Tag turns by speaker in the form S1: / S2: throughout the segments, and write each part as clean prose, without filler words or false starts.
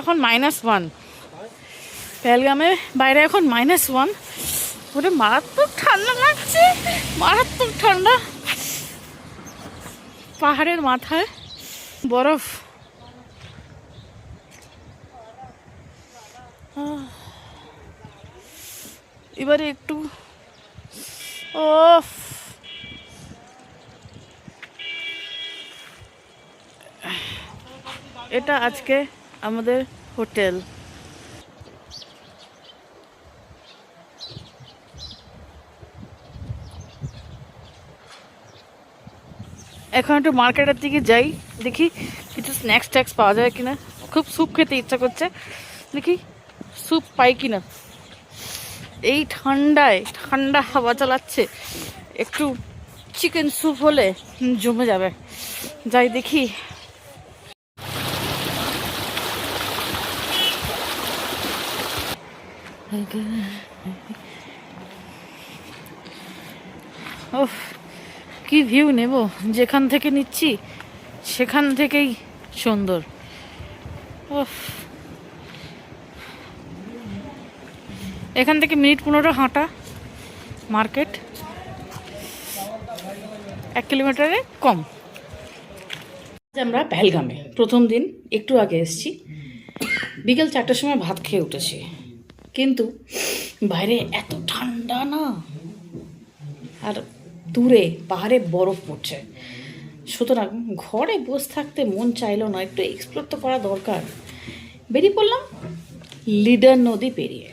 S1: এখন -1, পেহেলগামে বাইরে এখন -1। ওরে মারাত্মক ঠান্ডা লাগছে, মারাত্মক ঠান্ডা। পাহাড়ের মাথায় বরফ। এবারে একটু ও এটা আজকে আমাদের হোটেল। এখন একটু মার্কেটের দিকে যাই, দেখি কিছু স্ন্যাক্স ট্যাক্স পাওয়া যায় কিনা। খুব স্যুপ খেতে ইচ্ছা করছে, দেখি স্যুপ পাই কিনা। এই ঠান্ডায় ঠান্ডা হাওয়া চালাচ্ছে, একটু চিকেন স্যুপ হলে জমে যাবে। যাই দেখি। ওহ, কি ভিউ নেব, যেখান থেকে নিচ্ছি সেখান থেকেই সুন্দর। ওহ, এখান থেকে মিনিট 15 হাঁটা মার্কেট, 1 কিলোমিটারে কম। আমরা পেহেলগামে প্রথম দিন একটু আগে এসেছি, বিকেল 4টার সময় ভাত খেয়ে উঠেছি, কিন্তু বাইরে এত ঠান্ডা না, আর দূরে পাহাড়ে বরফ পড়ছে। সুতরাং ঘরে বসে থাকতে মন চাইলো না, একটু এক্সপ্লোর তো করা দরকার। বেরিয়ে পড়লাম লিডার নদী পেরিয়ে।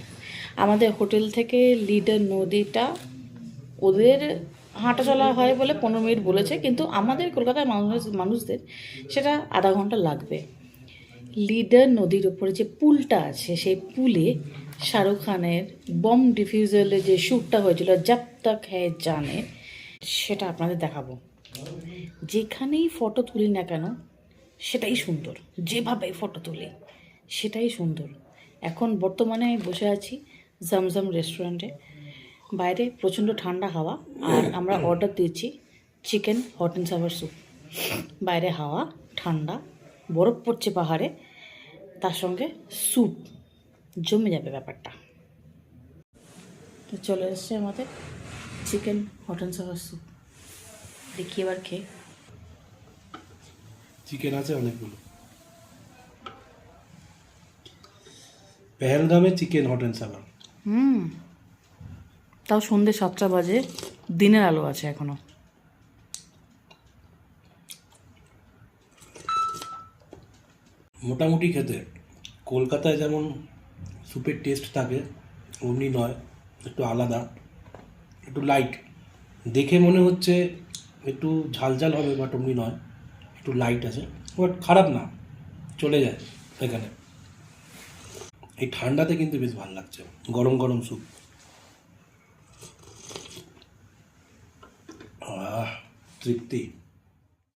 S1: আমাদের হোটেল থেকে লিডার নদীটা ওদের হাঁটা চলা হয় বলে 15 মিনিট বলেছে, কিন্তু আমাদের কলকাতার মানুষদের সেটা আধা ঘন্টা লাগবে। লিডার নদীর ওপরে যে পুলটা আছে, সেই পুলে শাহরুখ খানের বম ডিফিউজালে যে শ্যুটটা হয়েছিল জব তক হ্যায় জানে, সেটা আপনাদের দেখাবো। যেখানেই ফটো তুলি না কেন সেটাই সুন্দর, যেভাবে ফটো তুলি সেটাই সুন্দর। এখন বর্তমানে আমি বসে আছি জমজম রেস্টুরেন্টে, বাইরে প্রচণ্ড ঠান্ডা হাওয়া, আর আমরা অর্ডার দিয়েছি chicken hot and Savar soup. বাইরে হাওয়া ঠান্ডা, বরফ পড়ছে পাহাড়ে, তার সঙ্গে স্যুপ, জমে যাবে ব্যাপারটা। তো চলে এসছে আমাদের chicken hot and Savar soup, দেখি এবার খেয়ে।
S2: চিকেন আছে অনেকগুলো। পেহেলগামে চিকেন হট অ্যান্ড সাভার।
S1: তাও সন্ধ্যে 7টা বাজে, দিনের আলো আছে এখনো।
S2: মোটামুটি খেতে কলকাতায় যেমন স্যুপের টেস্ট থাকে অমনি নয়, একটু আলাদা, একটু লাইট। দেখে মনে হচ্ছে একটু ঝালঝাল হবে, বাট অমনি নয়, একটু লাইট আছে, বাট খারাপ না, চলে যায় এখানে। এই ঠান্ডাতে কিন্তু বেশ ভালো লাগছে, গরম গরম স্যুপ। তৃপ্তি।